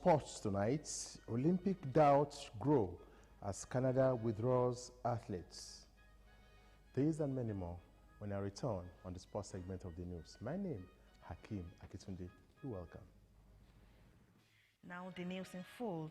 Sports tonight, Olympic doubts grow as Canada withdraws athletes. These and many more when I return on the sports segment of the news. My name, Hakeem Akitunde. You're welcome. Now the news in full.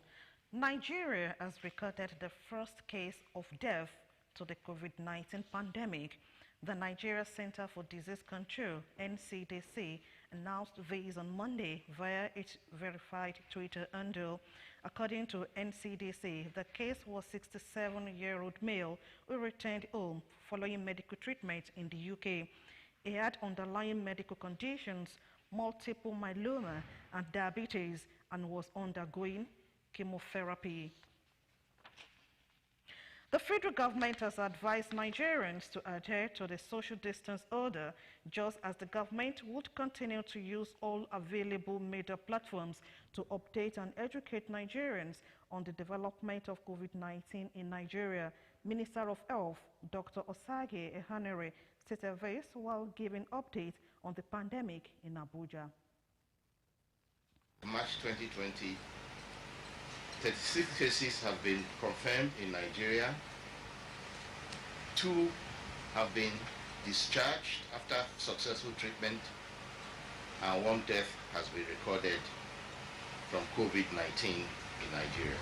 Nigeria has recorded the first case of death to the COVID-19 pandemic. The Nigeria Center for Disease Control, NCDC, announced this on Monday via its verified Twitter handle. According to NCDC, the case was a 67-year-old male who returned home following medical treatment in the UK. He had underlying medical conditions, multiple myeloma and diabetes, and was undergoing chemotherapy. The federal government has advised Nigerians to adhere to the social distance order, just as the government would continue to use all available media platforms to update and educate Nigerians on the development of COVID-19 in Nigeria. Minister of Health, Dr. Osage Ehanire, stated this while giving updates on the pandemic in Abuja. March 2020, 36 cases have been confirmed in Nigeria. 2 have been discharged after successful treatment, and 1 death has been recorded from COVID-19 in Nigeria.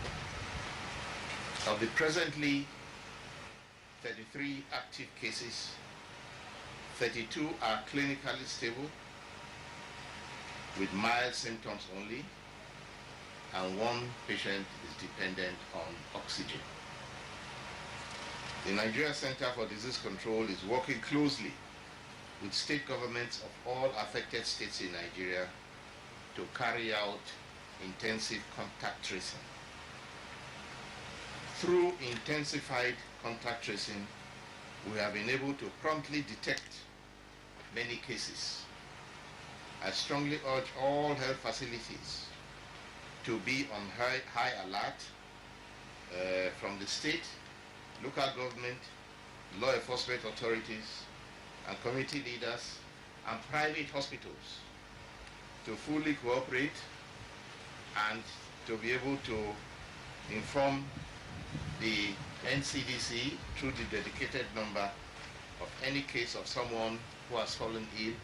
Of the presently 33 active cases, 32 are clinically stable with mild symptoms only, and 1 patient is dependent on oxygen. The Nigeria Center for Disease Control is working closely with state governments of all affected states in Nigeria to carry out intensive contact tracing. Through intensified contact tracing, we have been able to promptly detect many cases. I strongly urge all health facilities to be on high alert from the state, local government, law enforcement authorities, and community leaders, and private hospitals to fully cooperate and to be able to inform the NCDC through the dedicated number of any case of someone who has fallen ill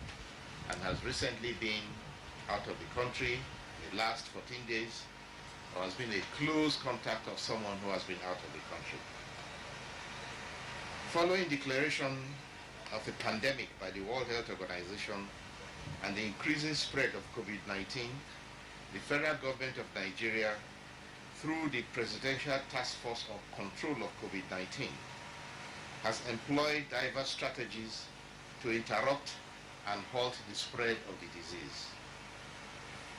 and has recently been out of the country in the last 14 days, or has been a close contact of someone who has been out of the country. Following declaration of the pandemic by the World Health Organization and the increasing spread of COVID-19, the federal government of Nigeria, through the Presidential Task Force on Control of COVID-19, has employed diverse strategies to interrupt and halt the spread of the disease.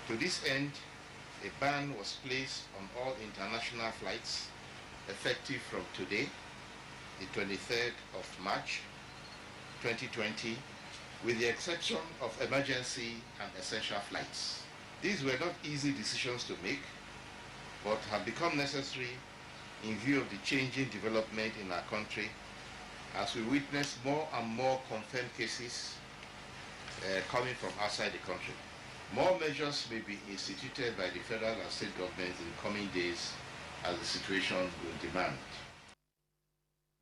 To this end, a ban was placed on all international flights effective from today, the 23rd of March 2020, with the exception of emergency and essential flights. These were not easy decisions to make, but have become necessary in view of the changing development in our country as we witness more and more confirmed cases coming from outside the country. More measures may be instituted by the federal and state governments in the coming days as the situation will demand.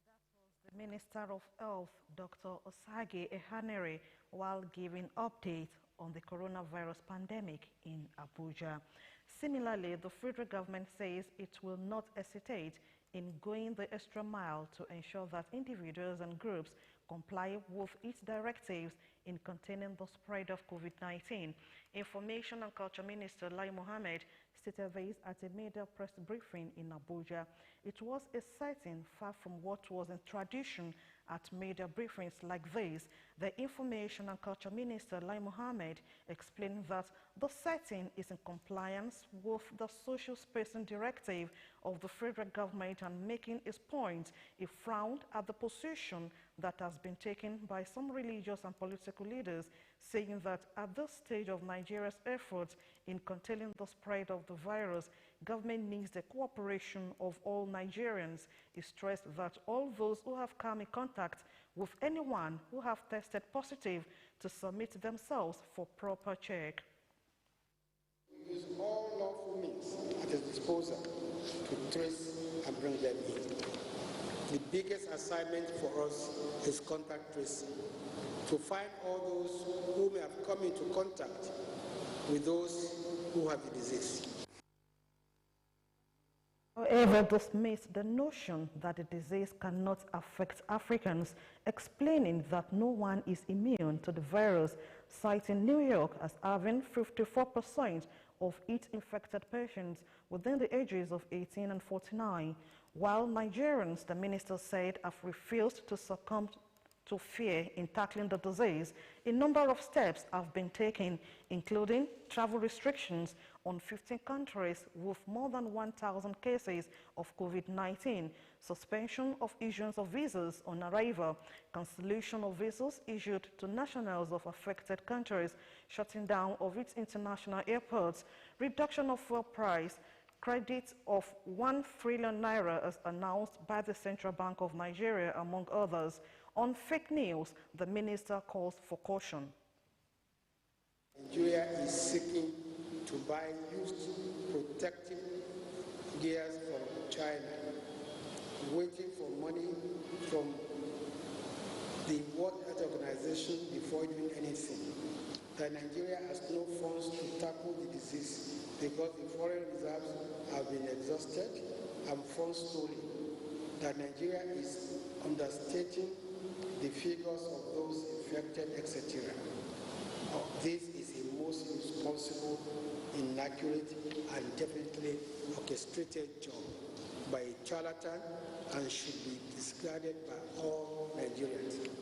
That was the Minister of Health, Dr. Osage Ehanire, while giving update on the coronavirus pandemic in Abuja. Similarly, the federal government says it will not hesitate in going the extra mile to ensure that individuals and groups comply with its directives in containing the spread of COVID-19. Information and Culture Minister Lai Mohammed stated this at a media press briefing in Abuja. It was a setting far from what was in tradition at media briefings like this. The Information and Culture Minister Lai Mohammed explained that the setting is in compliance with the Social Spacing Directive of the federal government, and making his point, he frowned at the position that has been taken by some religious and political leaders, saying that at this stage of Nigeria's efforts in containing the spread of the virus, government needs the cooperation of all Nigerians. He stressed that all those who have come in contact with anyone who have tested positive to submit themselves for proper check. We use all lawful means disposal to trace and bring them in. The biggest assignment for us is contact tracing, to find all those who may have come into contact with those who have the disease. However, dismissed the notion that the disease cannot affect Africans, explaining that no one is immune to the virus, citing New York as having 54% of its infected patients within the ages of 18 and 49, while Nigerians, the minister said, have refused to succumb to fear in tackling the disease. A number of steps have been taken, including travel restrictions on 15 countries with more than 1,000 cases of COVID-19, suspension of issuance of visas on arrival, cancellation of visas issued to nationals of affected countries, shutting down of its international airports, reduction of fuel price, credit of 1 trillion naira as announced by the Central Bank of Nigeria, among others. On fake news, the minister calls for caution. Nigeria is seeking to buy used protective gears from China, waiting for money from the World Health Organization before doing anything. That Nigeria has no funds to tackle the disease because the foreign reserves have been exhausted and funds stolen. That Nigeria is understating the figures of those infected, etc. This is a most irresponsible, inaccurate, and definitely orchestrated job by a charlatan and should be discarded by all Nigerians. Nigeria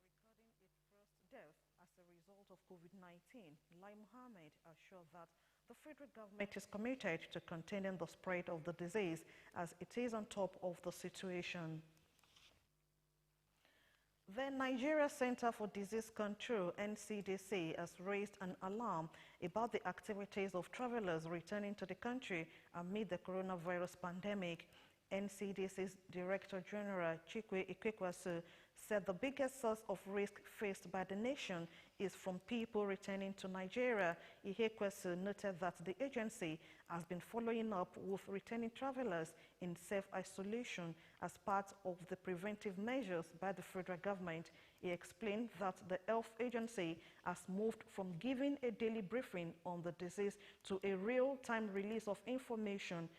recording its first death as a result of COVID-19, Lai Mohammed assured that the federal government is committed to containing the spread of the disease as it is on top of the situation. The Nigeria Center for Disease Control, NCDC, has raised an alarm about the activities of travelers returning to the country amid the coronavirus pandemic. NCDC's Director General Chikwe Ikwekwasu said the biggest source of risk faced by the nation is from people returning to Nigeria. Ikwekwasu noted that the agency has been following up with returning travelers in self-isolation as part of the preventive measures by the federal government. He explained that the health agency has moved from giving a daily briefing on the disease to a real-time release of information.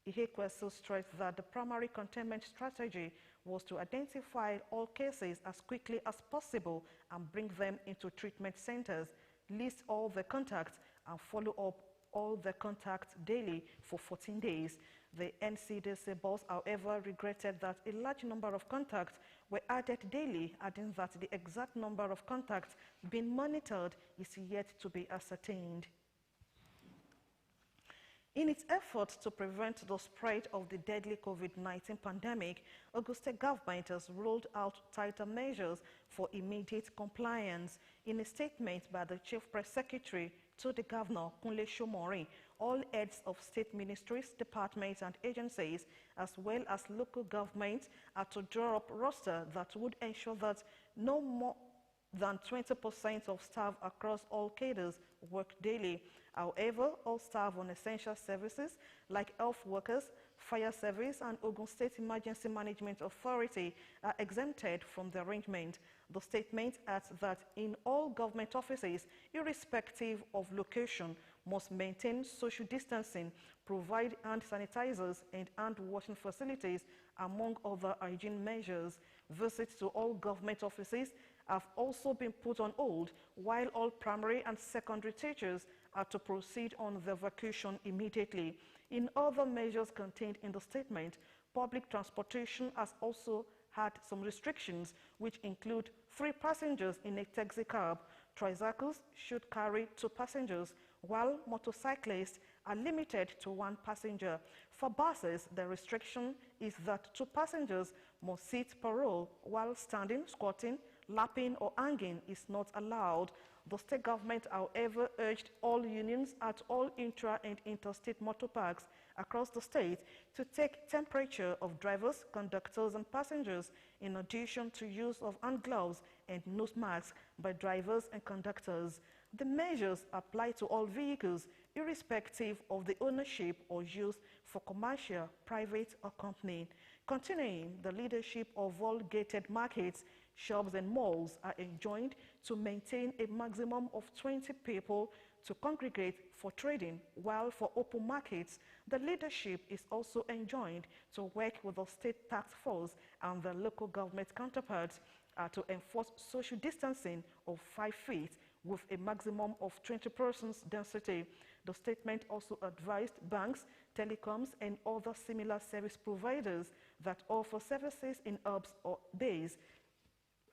Ihekwesu stressed that the primary containment strategy was to identify all cases as quickly as possible and bring them into treatment centers, list all the contacts, and follow up all the contacts daily for 14 days. The NCDC boss, however, regretted that a large number of contacts were added daily, adding that the exact number of contacts being monitored is yet to be ascertained. In its efforts to prevent the spread of the deadly COVID-19 pandemic, Ogun State government has rolled out tighter measures for immediate compliance. In a statement by the Chief Press Secretary to the Governor, Kunle Shomori, all heads of state ministries, departments and agencies, as well as local governments, are to draw up a roster that would ensure that no more than 20% of staff across all cadres work daily. However, all staff on essential services like health workers, fire service and Ogun State Emergency Management Authority are exempted from the arrangement. The statement adds that in all government offices, irrespective of location, must maintain social distancing, provide hand sanitizers and hand washing facilities, among other hygiene measures. Visits to all government offices have also been put on hold, while all primary and secondary teachers are to proceed on their vacation immediately. In other measures contained in the statement, public transportation has also had some restrictions, which include 3 passengers in a taxi cab. Tricycles should carry 2 passengers, while motorcyclists are limited to 1 passenger. For buses, the restriction is that 2 passengers must sit per row, while standing, squatting, lapping or hanging is not allowed. The state government, however, urged all unions at all intra and interstate motor parks across the state to take temperature of drivers, conductors and passengers, in addition to use of hand gloves and nose masks by drivers and conductors. The measures apply to all vehicles irrespective of the ownership or use for commercial, private, or company. Continuing, the leadership of all gated markets, shops, and malls are enjoined to maintain a maximum of 20 people to congregate for trading, while for open markets, the leadership is also enjoined to work with the state task force and the local government counterparts to enforce social distancing of 5 feet with a maximum of 20 persons density. The statement also advised banks, telecoms, and other similar service providers that offer services in hubs or bays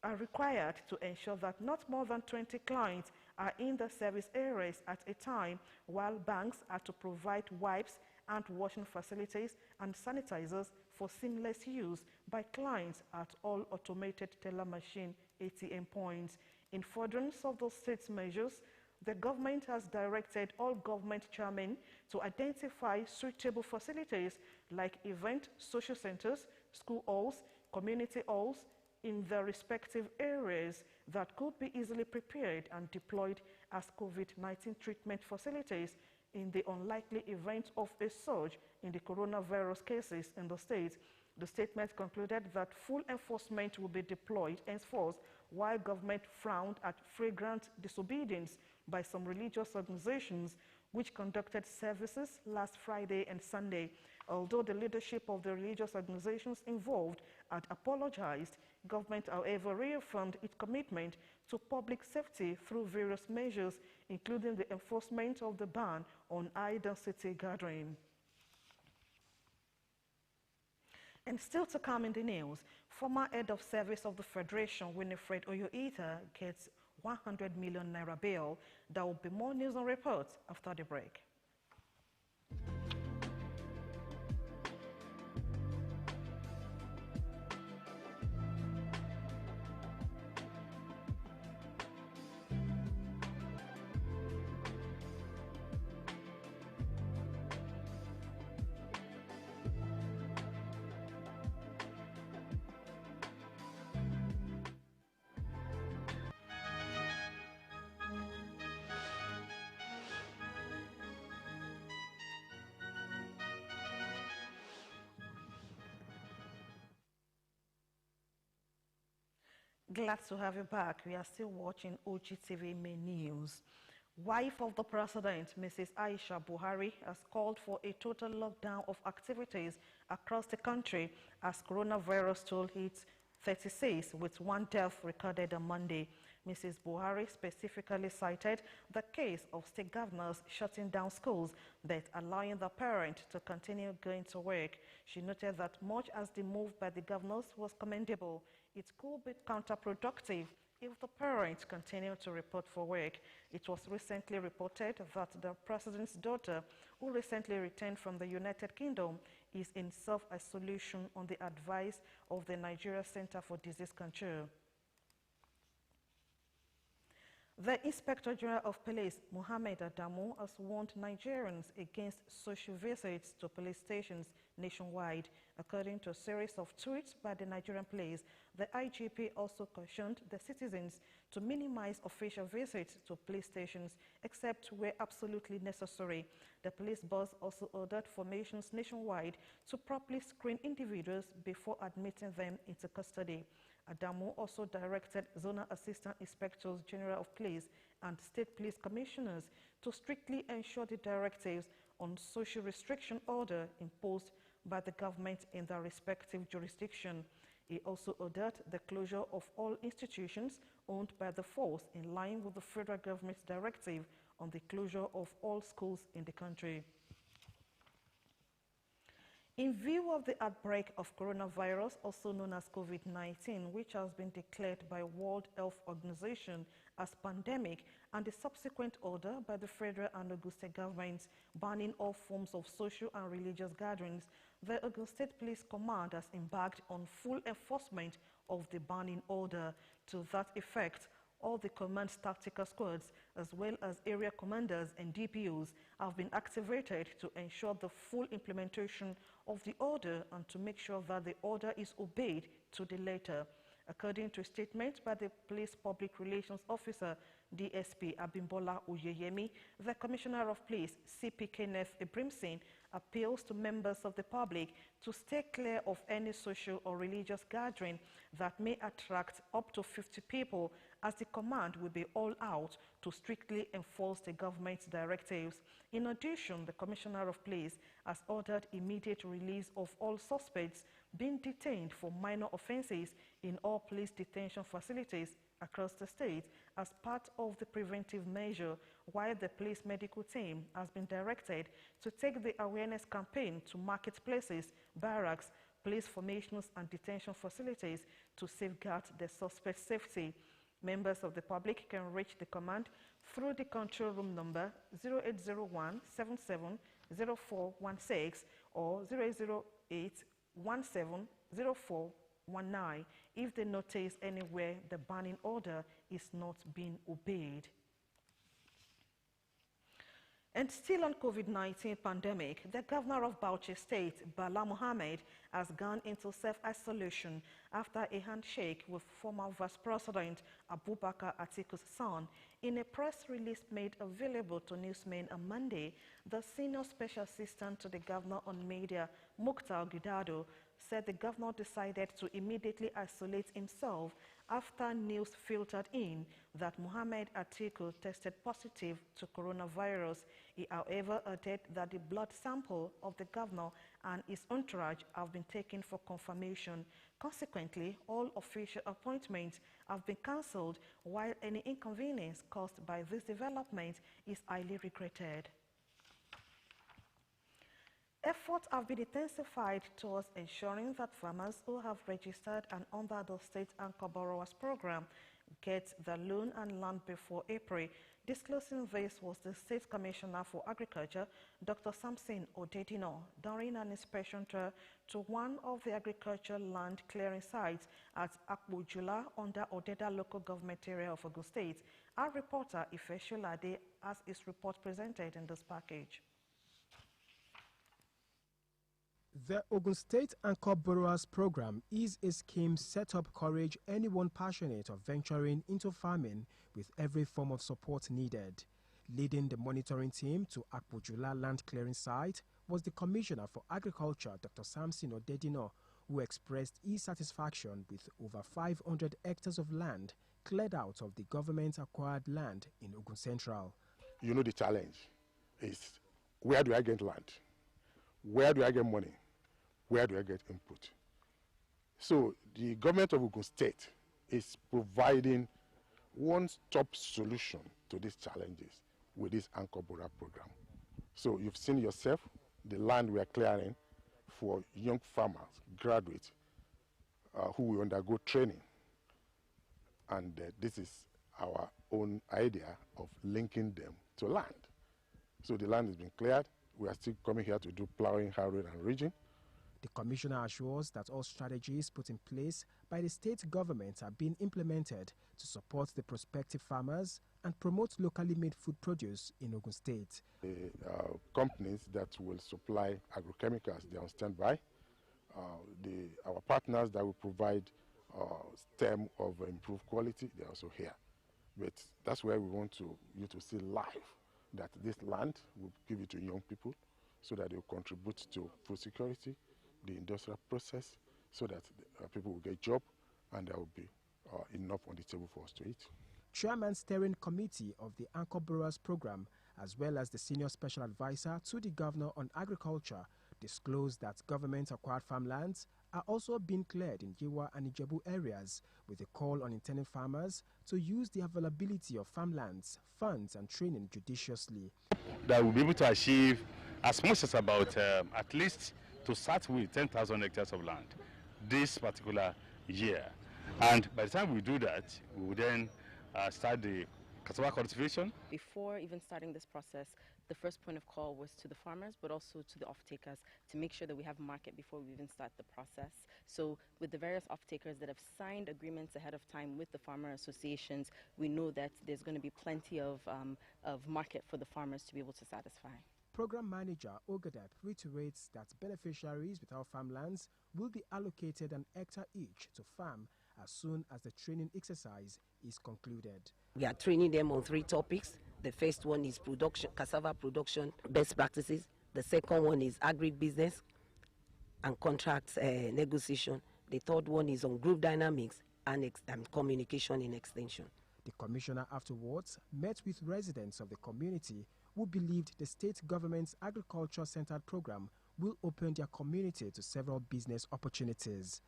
are required to ensure that not more than 20 clients are in the service areas at a time, while banks are to provide wipes and washing facilities and sanitizers for seamless use by clients at all automated teller machine ATM points. In furtherance of those state's measures, the government has directed all government chairmen to identify suitable facilities like event social centers, school halls, community halls in their respective areas that could be easily prepared and deployed as COVID-19 treatment facilities in the unlikely event of a surge in the coronavirus cases in the state. The statement concluded that full enforcement will be deployed henceforth, while government frowned at flagrant disobedience by some religious organizations which conducted services last Friday and Sunday. Although the leadership of the religious organizations involved had apologized, government, however, reaffirmed its commitment to public safety through various measures, including the enforcement of the ban on high-density gathering. And still to come in the news, former head of service of the Federation, Winifred Oyoita, gets 100 million naira bail. There will be more news and reports after the break. Glad to have you back. We are still watching OGTV Main News. Wife of the president, Mrs. Aisha Buhari, has called for a total lockdown of activities across the country as coronavirus toll hits 36, with 1 death recorded on Monday. Mrs. Buhari specifically cited the case of state governors shutting down schools but allowing the parent to continue going to work. She noted that much as the move by the governors was commendable, it could be counterproductive if the parents continue to report for work. It was recently reported that the president's daughter, who recently returned from the United Kingdom, is in self-isolation on the advice of the Nigeria Center for Disease Control. The Inspector General of Police, Mohammed Adamu, has warned Nigerians against social visits to police stations nationwide. According to a series of tweets by the Nigerian police, the IGP also cautioned the citizens to minimize official visits to police stations except where absolutely necessary. The police boss also ordered formations nationwide to properly screen individuals before admitting them into custody. Adamu also directed Zonal Assistant Inspectors General of Police and State Police Commissioners to strictly ensure the directives on social restriction order imposed by the government in their respective jurisdiction. He also ordered the closure of all institutions owned by the force in line with the federal government's directive on the closure of all schools in the country. In view of the outbreak of coronavirus, also known as COVID-19, which has been declared by World Health Organization as pandemic, and the subsequent order by the federal and Ogun State governments banning all forms of social and religious gatherings, the Ogun State Police Command has embarked on full enforcement of the banning order. To that effect, all the command's tactical squads, as well as area commanders and DPOs, have been activated to ensure the full implementation of the order and to make sure that the order is obeyed to the letter. According to a statement by the police public relations officer, DSP Abimbola Oyeyemi, the Commissioner of Police, CP Kenneth Ibrimson, appeals to members of the public to stay clear of any social or religious gathering that may attract up to 50 people, as the command will be all out to strictly enforce the government's directives. In addition, the Commissioner of Police has ordered immediate release of all suspects being detained for minor offences in all police detention facilities across the state as part of the preventive measure, while the police medical team has been directed to take the awareness campaign to marketplaces, barracks, police formations and detention facilities to safeguard the suspect's safety. Members of the public can reach the command through the control room number 0801 770416 or 0808 170419 if they notice anywhere the banning order is not being obeyed. And still on COVID-19 pandemic, the governor of Bauchi State, Bala Mohammed, has gone into self-isolation after a handshake with former Vice President Abubakar Atiku's son. In a press release made available to newsmen on Monday, the senior special assistant to the governor on media, Mukhtar Gidado, said the governor decided to immediately isolate himself after news filtered in that Mohammed Atiku tested positive to coronavirus. He, however, added that the blood sample of the governor and his entourage have been taken for confirmation. Consequently, all official appointments have been cancelled, while any inconvenience caused by this development is highly regretted. Efforts have been intensified towards ensuring that farmers who have registered and under the State Anchor Borrowers Program get the loan and land before April. Disclosing this was the State Commissioner for Agriculture, Dr. Samson Odedino, during an inspection tour to one of the agricultural land clearing sites at Akbojula under Odeda local government area of Ogun State. Our reporter, Ife Sholade, has his report presented in this package. The Ogun State Anchor Borrowers Program is a scheme set up to encourage anyone passionate of venturing into farming with every form of support needed. Leading the monitoring team to Akbojula land clearing site was the Commissioner for Agriculture, Dr. Samson Odedino, who expressed his satisfaction with over 500 hectares of land cleared out of the government-acquired land in Ogun Central. You know, the challenge is, where do I get land? Where do I get money? Where do I get input? So the government of Ogun State is providing one-stop solution to these challenges with this Anchor Borrower program. So you've seen yourself the land we are clearing for young farmers, graduates, who will undergo training. And this is our own idea of linking them to land. So the land has been cleared. We are still coming here to do plowing, harrowing, and ridging. The Commissioner assures that all strategies put in place by the state government are being implemented to support the prospective farmers and promote locally made food produce in Ogun State. The companies that will supply agrochemicals, they are on standby. Our partners that will provide stem of improved quality, they are also here. But that's where we want you to see live that this land will give it to young people so that they will contribute to food security, the industrial process, so that people will get a job and there will be enough on the table for us to eat. Chairman Steering Committee of the Anchor Borrowers Program, as well as the Senior Special Advisor to the Governor on Agriculture, disclosed that government-acquired farmlands are also being cleared in Yewa and Ijebu areas, with a call on intending farmers to use the availability of farmlands, funds and training judiciously. That we'll be able to achieve as much as about at least to start with 10,000 hectares of land this particular year. And by the time we do that, we will then start the cassava cultivation. Before even starting this process, the first point of call was to the farmers, but also to the off-takers to make sure that we have market before we even start the process. So with the various off-takers that have signed agreements ahead of time with the farmer associations, we know that there's going to be plenty of market for the farmers to be able to satisfy. Program Manager Ogadep reiterates that beneficiaries without farmlands will be allocated an hectare each to farm as soon as the training exercise is concluded. We are training them on 3 topics. The first one is production, cassava production best practices. The second one is agribusiness and contract negotiation. The third one is on group dynamics and communication in extension. The commissioner afterwards met with residents of the community who believed the state government's agriculture-centered program will open their community to several business opportunities.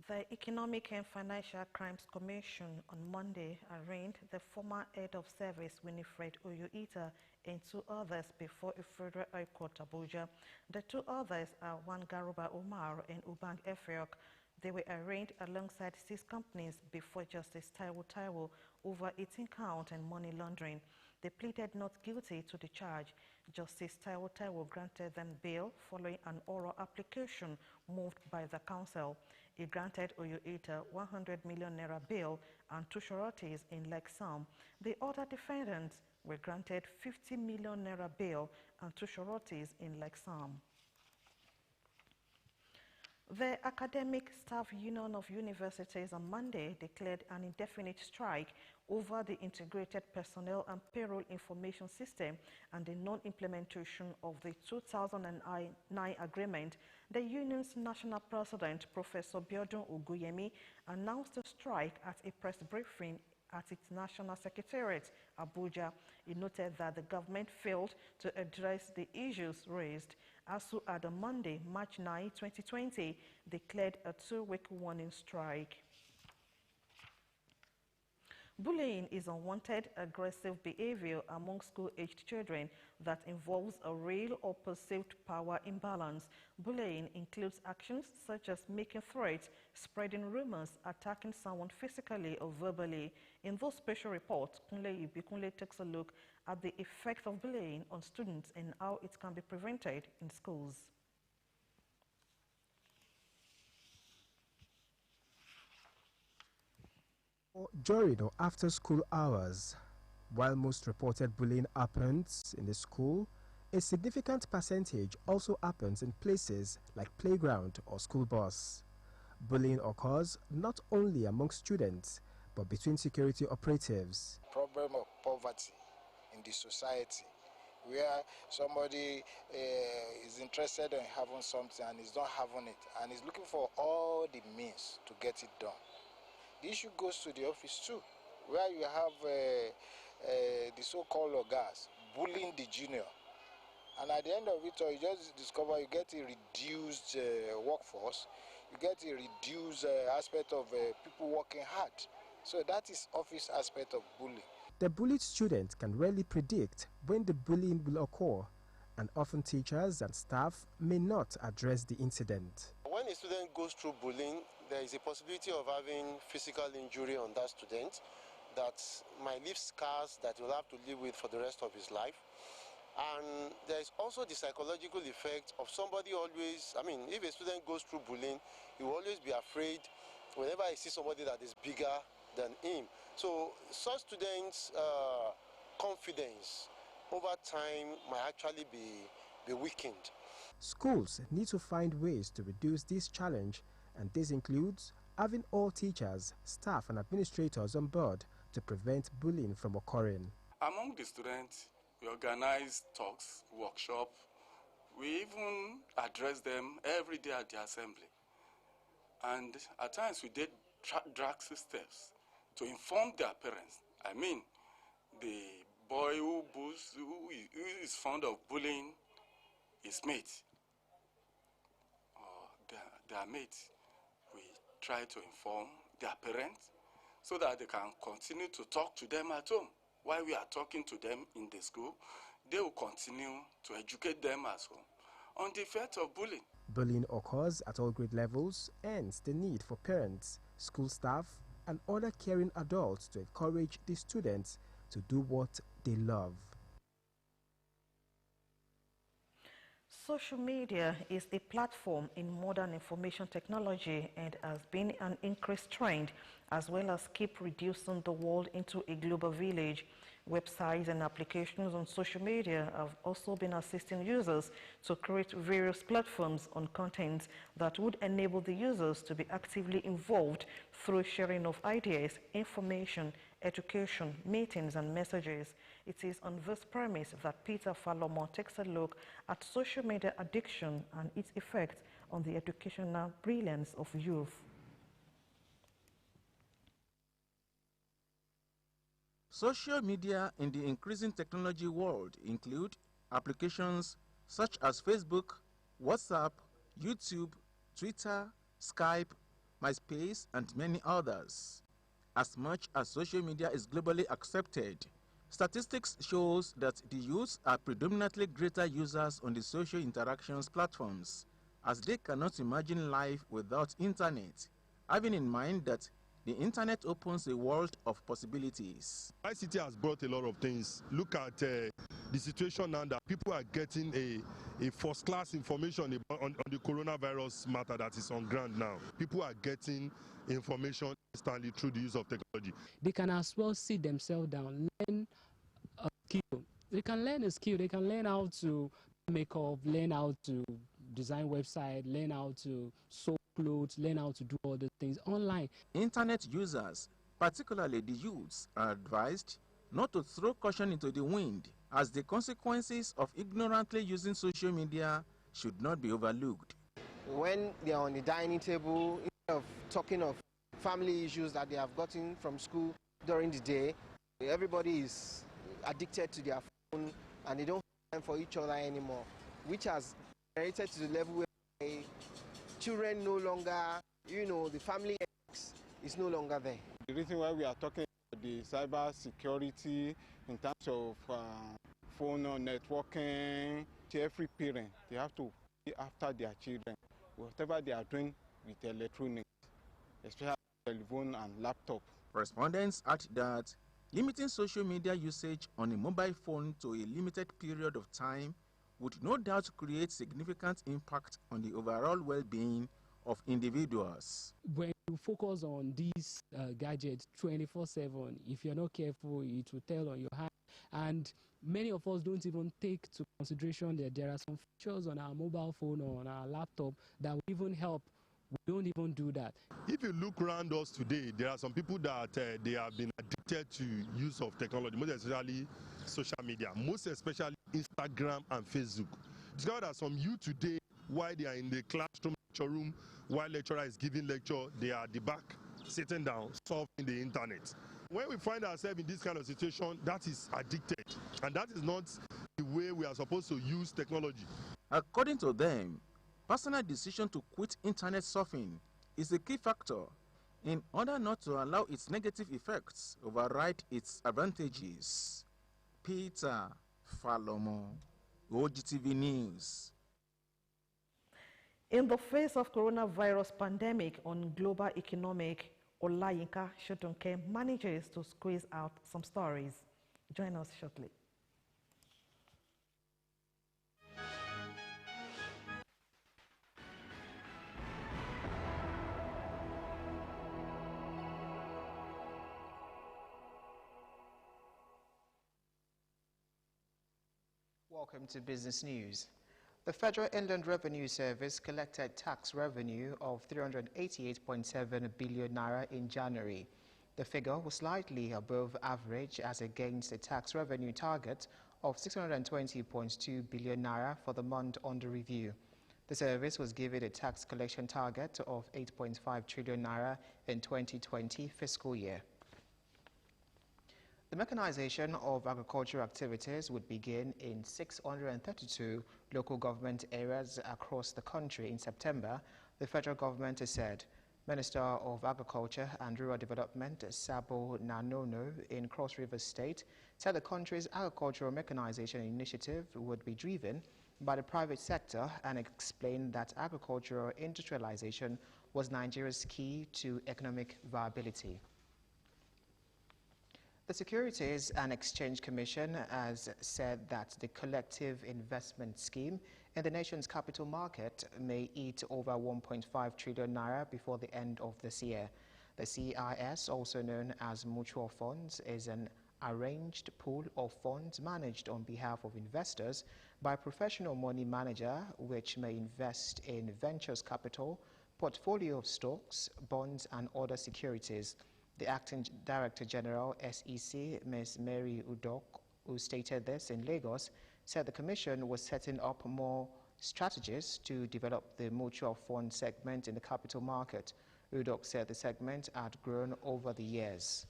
The Economic and Financial Crimes Commission on Monday arraigned the former head of service Winifred Oyoita and 2 others before a federal high court Abuja. The 2 others are Wan Garuba Omar and Ubang Efeok. They were arraigned alongside 6 companies before Justice Taiwo over 18 counts and money laundering. They pleaded not guilty to the charge. Justice Taiwo granted them bail following an oral application moved by the council. He granted Oyoita 100 million naira bail and 2 sureties in like sum. The other defendants were granted 50 million naira bail and 2 sureties in like sum. The Academic Staff Union of Universities on Monday declared an indefinite strike over the Integrated Personnel and Payroll Information System and the non-implementation of the 2009 agreement. The union's national president, Professor Biodun Oguyemi, announced the strike at a press briefing at its national secretariat, Abuja. He noted that the government failed to address the issues raised. ASU on Monday, March 9, 2020, declared a 2-week warning strike. Bullying is unwanted, aggressive behavior among school-aged children that involves a real or perceived power imbalance. Bullying includes actions such as making threats, spreading rumors, attacking someone physically or verbally. In this special report, Kunle Ibikunle takes a look at the effect of bullying on students and how it can be prevented in schools. During or after school hours, while most reported bullying happens in the school, a significant percentage also happens in places like playground or school bus. Bullying occurs not only among students, but between security operatives. Problem of poverty in the society, where somebody is interested in having something and is not having it, and is looking for all the means to get it done. The issue goes to the office too, where you have the so-called ogas bullying the junior. And at the end of it all, you just discover you get a reduced workforce, you get a reduced aspect of people working hard. So that is office aspect of bullying. The bullied student can rarely predict when the bullying will occur, and often teachers and staff may not address the incident. When a student goes through bullying, there is a possibility of having physical injury on that student that might leave scars that he'll have to live with for the rest of his life. And there is also the psychological effect of somebody always, if a student goes through bullying, he will always be afraid whenever he sees somebody that is bigger than him. So such students' confidence over time might actually be weakened. Schools need to find ways to reduce this challenge, and this includes having all teachers, staff and administrators on board to prevent bullying from occurring. Among the students, we organize talks, workshops. We even address them every day at the assembly. And at times we did drag systems to inform their parents. The boy who is fond of bullying his mate or their mate. We try to inform their parents so that they can continue to talk to them at home. While we are talking to them in the school, they will continue to educate them as well on the effect of bullying. Bullying occurs at all grade levels, hence the need for parents, school staff, and other caring adults to encourage the students to do what they love. Social media is a platform in modern information technology and has been an increased trend, as well as keep reducing the world into a global village. Websites and applications on social media have also been assisting users to create various platforms on content that would enable the users to be actively involved through sharing of ideas, information, education, meetings, and messages. It is on this premise that Peter Falomo takes a look at social media addiction and its effect on the educational brilliance of youth. Social media in the increasing technology world include applications such as Facebook, WhatsApp, YouTube, Twitter, Skype, MySpace, and many others. As much as social media is globally accepted, statistics shows that the youths are predominantly greater users on the social interactions platforms, as they cannot imagine life without internet, having in mind that the internet opens a world of possibilities. ICT has brought a lot of things. Look at the situation now that people are getting a first-class information on the coronavirus matter that is on ground now. People are getting information instantly through the use of technology. They can as well sit themselves down, learn a skill. They can learn a skill. They can learn how to make up, learn how to design website, learn how to sew clothes, learn how to do all the things online. Internet users, particularly the youths, are advised not to throw caution into the wind, as the consequences of ignorantly using social media should not be overlooked. When they are on the dining table, instead of talking of family issues that they have gotten from school during the day, everybody is addicted to their phone and they don't have time for each other anymore, which has generated to the level where children no longer, the family is no longer there. The reason why we are talking about the cyber security in terms of phone networking, to every parent, they have to be after their children, whatever they are doing with electronics, especially telephone and laptop. Respondents add that limiting social media usage on a mobile phone to a limited period of time would no doubt create significant impact on the overall well-being of individuals. When you focus on these gadgets 24/7, if you're not careful, it will tell on your hand. And many of us don't even take to consideration that there are some features on our mobile phone or on our laptop that will even help. We don't even do that. If you look around us today, there are some people that they have been addicted to use of technology, most especially social media, most especially Instagram and Facebook. Discover that some youth today, while they are in the classroom lecture room, while lecturer is giving lecture, they are at the back, sitting down, surfing the internet. When we find ourselves in this kind of situation, that is addicted, and that is not the way we are supposed to use technology. According to them, personal decision to quit internet surfing is a key factor in order not to allow its negative effects override its advantages. Peter Falomo, OGTV News. In the face of coronavirus pandemic on global economic, Olayinka Shotunke manages to squeeze out some stories. Join us shortly. Welcome to Business News. The Federal Inland Revenue Service collected tax revenue of 388.7 billion naira in January. The figure was slightly above average as against a tax revenue target of 620.2 billion naira for the month under review. The service was given a tax collection target of 8.5 trillion naira in 2020 fiscal year. The mechanization of agricultural activities would begin in 632 local government areas across the country in September, the federal government has said. Minister of Agriculture and Rural Development, Sabo Nanono, in Cross River State, said the country's agricultural mechanization initiative would be driven by the private sector and explained that agricultural industrialization was Nigeria's key to economic viability. The Securities and Exchange Commission has said that the collective investment scheme in the nation's capital market may eat over 1.5 trillion naira before the end of this year. The CIS, also known as mutual funds, is an arranged pool of funds managed on behalf of investors by a professional money manager, which may invest in ventures capital, portfolio of stocks, bonds, and other securities. The Acting Director General, SEC, Ms. Mary Udok, who stated this in Lagos, said the Commission was setting up more strategies to develop the mutual fund segment in the capital market. Udok said the segment had grown over the years.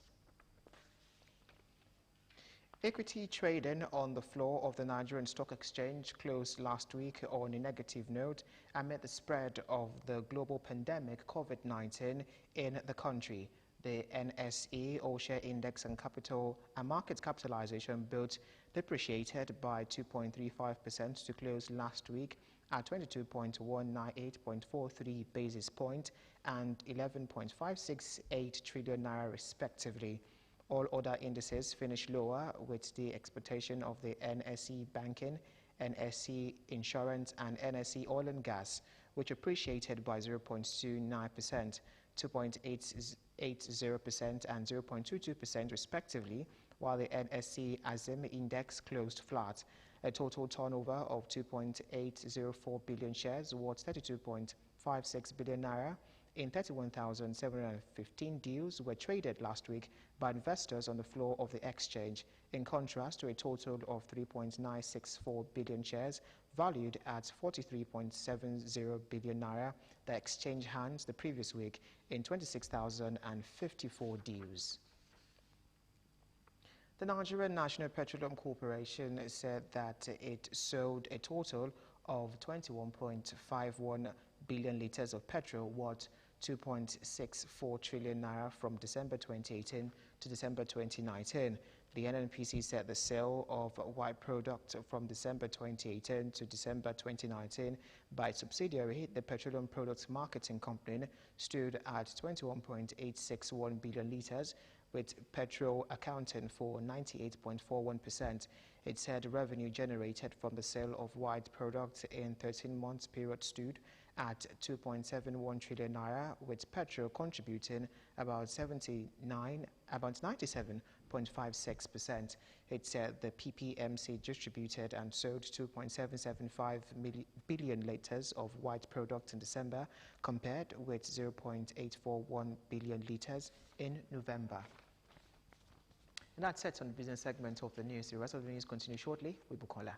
Equity trading on the floor of the Nigerian Stock Exchange closed last week on a negative note amid the spread of the global pandemic COVID-19 in the country. The NSE All-Share Index and market capitalization both depreciated by 2.35% to close last week at 22.198.43 basis point and 11.568 trillion naira respectively. All other indices finished lower, with the expectation of the NSE Banking, NSE Insurance and NSE Oil and Gas, which appreciated by 0.29%, 2.80% and 0.22% respectively, while the NSE Azim Index closed flat. A total turnover of 2.804 billion shares worth 32.56 billion naira in 31,715 deals were traded last week by investors on the floor of the exchange, in contrast to a total of 3.964 billion shares valued at 43.70 billion naira that exchanged hands the previous week in 26,054 deals. The Nigerian National Petroleum Corporation said that it sold a total of 21.51 billion litres of petrol worth 2.64 trillion naira from December 2018 to December 2019. The NNPC said the sale of white product from December 2018 to December 2019 by its subsidiary, the Petroleum Products Marketing Company, stood at 21.861 billion litres, with petrol accounting for 98.41%. It said revenue generated from the sale of white products in 13 months period stood at 2.71 trillion naira, with petrol contributing about 97.56%. It said the PPMC distributed and sold 2.775 billion litres of white product in December, compared with 0.841 billion litres in November. And that's it on the business segment of the news. The rest of the news continue shortly with Bukola.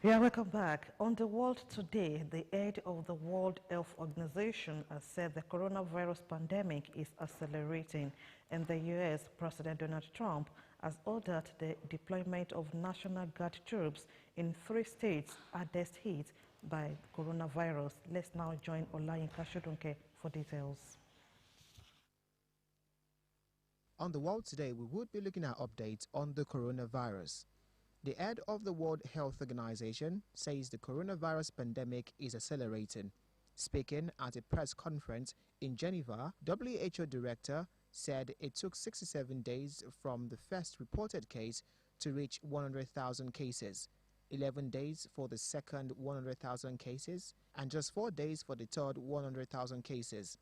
Yeah, welcome back. On the world today, the head of the World Health Organization has said the coronavirus pandemic is accelerating. In the U.S., President Donald Trump has ordered the deployment of National Guard troops in 3 states hardest hit by coronavirus. Let's now join Olayinka Shodunke for details. On the world today, we would be looking at updates on the coronavirus. The head of the World Health Organization says the coronavirus pandemic is accelerating. Speaking at a press conference in Geneva, WHO Director said it took 67 days from the first reported case to reach 100,000 cases, 11 days for the second 100,000 cases, and just 4 days for the third 100,000 cases.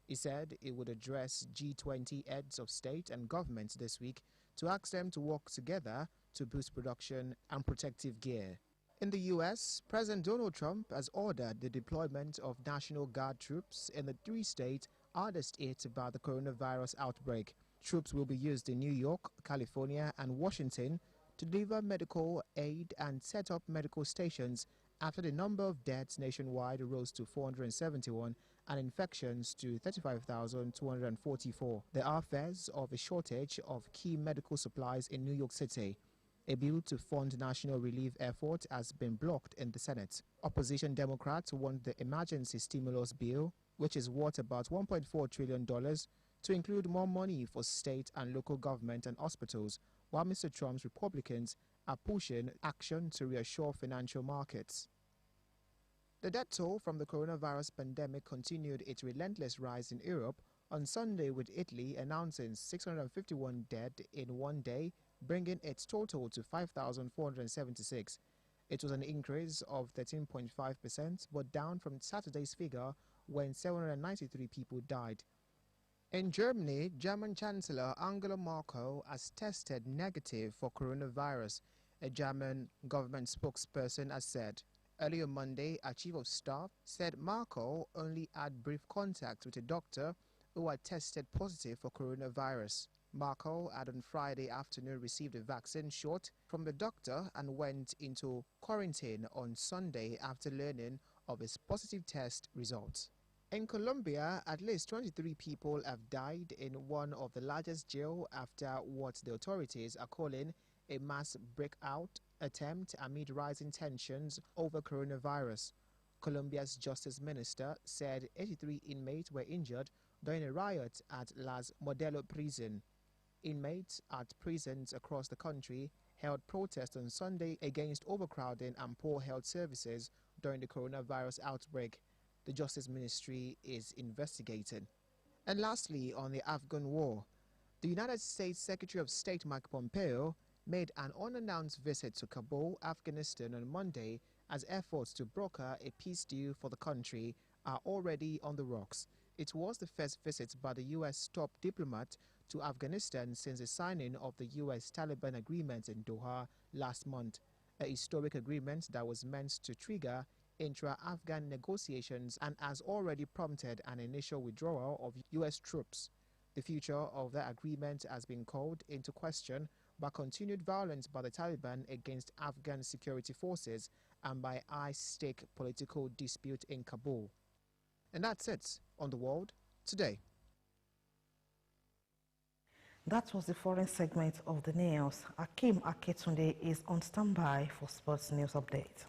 He said it would address G20 heads of state and government this week to ask them to work together to boost production and protective gear. In the U.S., President Donald Trump has ordered the deployment of National Guard troops in the 3 states hardest hit by the coronavirus outbreak. Troops will be used in New York, California, and Washington to deliver medical aid and set up medical stations after the number of deaths nationwide rose to 471 and infections to 35,244. There are fears of a shortage of key medical supplies in New York City. A bill to fund national relief effort has been blocked in the Senate. Opposition Democrats want the emergency stimulus bill, which is worth about $1.4 trillion, to include more money for state and local government and hospitals, while Mr. Trump's Republicans are pushing action to reassure financial markets. The death toll from the coronavirus pandemic continued its relentless rise in Europe on Sunday, with Italy announcing 651 dead in one day, bringing its total to 5,476. It was an increase of 13.5%, but down from Saturday's figure when 793 people died. In Germany, German Chancellor Angela Merkel has tested negative for coronavirus, a German government spokesperson has said. Earlier Monday, a chief of staff said Merkel only had brief contact with a doctor who had tested positive for coronavirus. Merkel had on Friday afternoon received a vaccine shot from the doctor and went into quarantine on Sunday after learning of his positive test results. In Colombia, at least 23 people have died in one of the largest jails after what the authorities are calling a mass breakout attempt amid rising tensions over coronavirus. Colombia's justice minister said 83 inmates were injured during a riot at Las Modelo prison. Inmates at prisons across the country held protests on Sunday against overcrowding and poor health services during the coronavirus outbreak. The Justice Ministry is investigating. And lastly, on the Afghan war, the United States Secretary of State Mike Pompeo made an unannounced visit to Kabul, Afghanistan on Monday as efforts to broker a peace deal for the country are already on the rocks. It was the first visit by the U.S. top diplomat to Afghanistan since the signing of the U.S.-Taliban agreement in Doha last month, a historic agreement that was meant to trigger intra-Afghan negotiations and has already prompted an initial withdrawal of U.S. troops. The future of that agreement has been called into question by continued violence by the Taliban against Afghan security forces and by high-stake political dispute in Kabul. And that's it on The World Today. That was the foreign segment of the news. Akim Aketunde is on standby for sports news update.